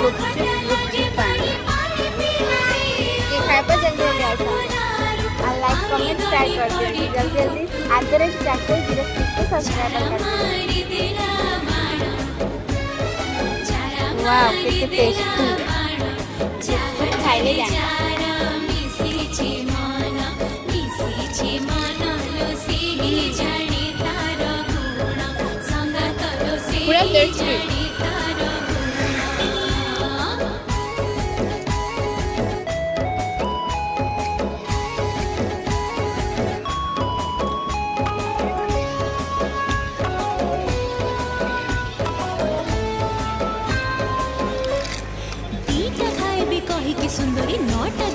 गुपचुप पानी ये खाए पर जल्दी जल्दी आसा और लाइक कमेंट ट्राई कर दिए जल्दी जल्दी @jackal06 को सब्सक्राइब कर दीजिए। वाह कितने टेस्टी खाई ले जाना पूरा टेस्टी। सुंदरी नौटा